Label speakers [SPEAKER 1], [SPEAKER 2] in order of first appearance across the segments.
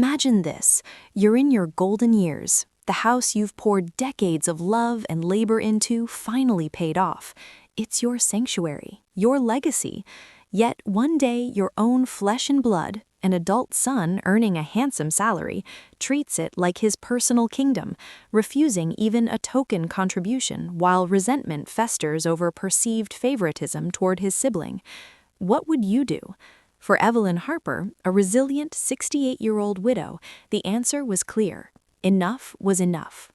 [SPEAKER 1] Imagine this. You're in your golden years. The house you've poured decades of love and labor into finally paid off. It's your sanctuary, your legacy. Yet one day your own flesh and blood, an adult son earning a handsome salary, treats it like his personal kingdom, refusing even a token contribution while resentment festers over perceived favoritism toward his sibling. What would you do? For Evelyn Harper, a resilient 68-year-old widow, the answer was clear. Enough was enough.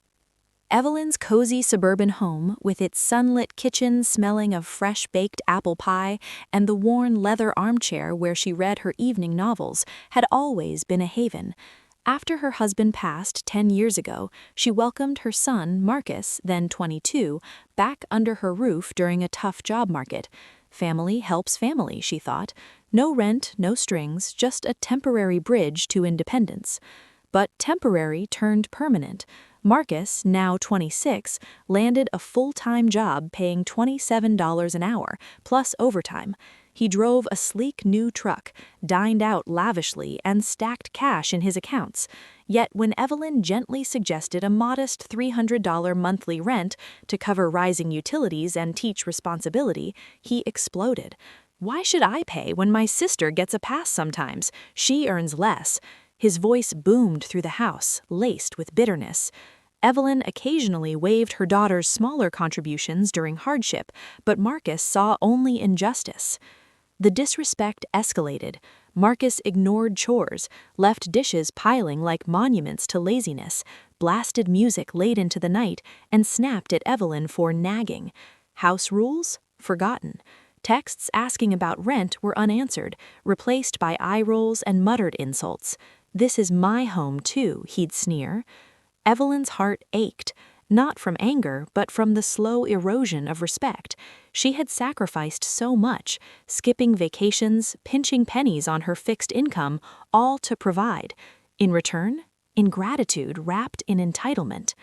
[SPEAKER 1] Evelyn's cozy suburban home, with its sunlit kitchen smelling of fresh-baked apple pie and the worn leather armchair where she read her evening novels, had always been a haven. After her husband passed 10 years ago, she welcomed her son, Marcus, then 22, back under her roof during a tough job market. Family helps family, she thought. No rent, no strings, just a temporary bridge to independence. But temporary turned permanent. Marcus, now 26, landed a full-time job paying $27 an hour, plus overtime. He drove a sleek new truck, dined out lavishly, and stacked cash in his accounts. Yet when Evelyn gently suggested a modest $300 monthly rent to cover rising utilities and teach responsibility, he exploded. "Why should I pay when my sister gets a pass sometimes? She earns less." His voice boomed through the house, laced with bitterness. Evelyn occasionally waived her daughter's smaller contributions during hardship, but Marcus saw only injustice. The disrespect escalated. Marcus ignored chores, left dishes piling like monuments to laziness, blasted music late into the night, and snapped at Evelyn for nagging. House rules? Forgotten. Texts asking about rent were unanswered, replaced by eye rolls and muttered insults. "This is my home, too," he'd sneer. Evelyn's heart ached, not from anger, but from the slow erosion of respect. She had sacrificed so much, skipping vacations, pinching pennies on her fixed income, all to provide. In return, ingratitude wrapped in entitlement.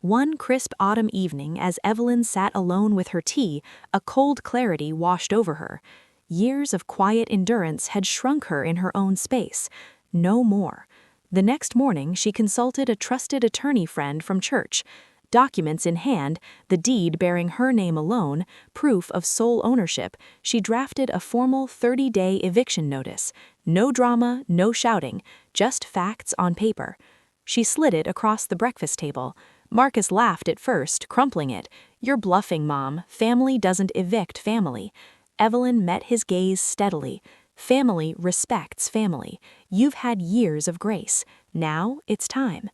[SPEAKER 1] One crisp autumn evening, as Evelyn sat alone with her tea, a cold clarity washed over her. Years of quiet endurance had shrunk her in her own space. No more. The next morning, she consulted a trusted attorney friend from church. Documents in hand, the deed bearing her name alone, proof of sole ownership, she drafted a formal 30-day eviction notice. No drama, no shouting, just facts on paper. She slid it across the breakfast table. Marcus laughed at first, crumpling it. "You're bluffing, Mom. Family doesn't evict family." Evelyn met his gaze steadily. Family respects family. You've had years of grace. Now it's time.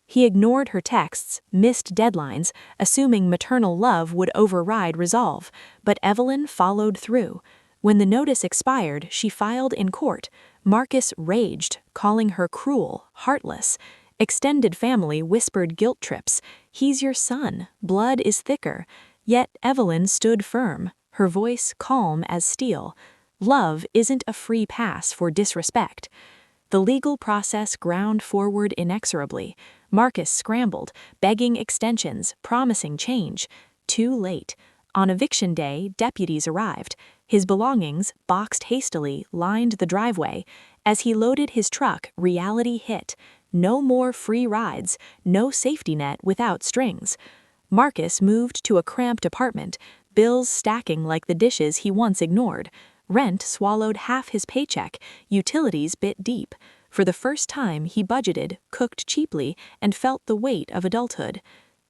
[SPEAKER 1] He ignored her texts, missed deadlines, assuming maternal love would override resolve, but Evelyn followed through. When the notice expired, she filed in court. Marcus raged, calling her cruel, heartless. Extended family whispered guilt trips. "He's your son. Blood is thicker." Yet Evelyn stood firm, her voice calm as steel. Love isn't a free pass for disrespect. The legal process ground forward inexorably. Marcus scrambled, begging extensions, promising change. Too late. On eviction day, deputies arrived. His belongings, boxed hastily, lined the driveway. As he loaded his truck, reality hit. No more free rides, no safety net without strings. Marcus moved to a cramped apartment, bills stacking like the dishes he once ignored. Rent swallowed half his paycheck, utilities bit deep. For the first time he budgeted, cooked cheaply, and felt the weight of adulthood.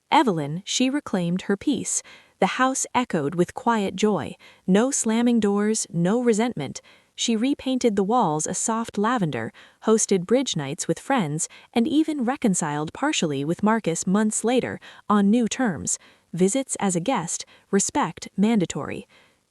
[SPEAKER 1] Evelyn, she reclaimed her peace. The house echoed with quiet joy. No slamming doors, no resentment. She repainted the walls a soft lavender, hosted bridge nights with friends, and even reconciled partially with Marcus months later, on new terms. Visits as a guest, respect mandatory.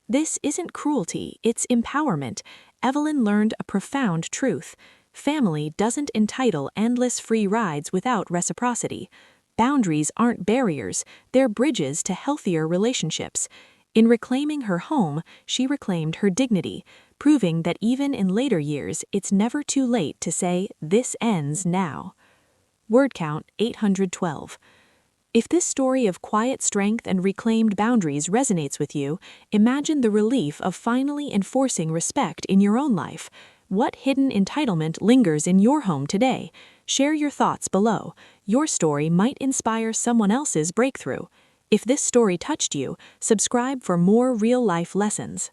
[SPEAKER 1] This isn't cruelty, it's empowerment. Evelyn learned a profound truth. Family doesn't entitle endless free rides without reciprocity. Boundaries aren't barriers, they're bridges to healthier relationships. In reclaiming her home, she reclaimed her dignity, proving that even in later years, it's never too late to say, "This ends now." Word count 812. If this story of quiet strength and reclaimed boundaries resonates with you, imagine the relief of finally enforcing respect in your own life. What hidden entitlement lingers in your home today? Share your thoughts below. Your story might inspire someone else's breakthrough. If this story touched you, subscribe for more real-life lessons.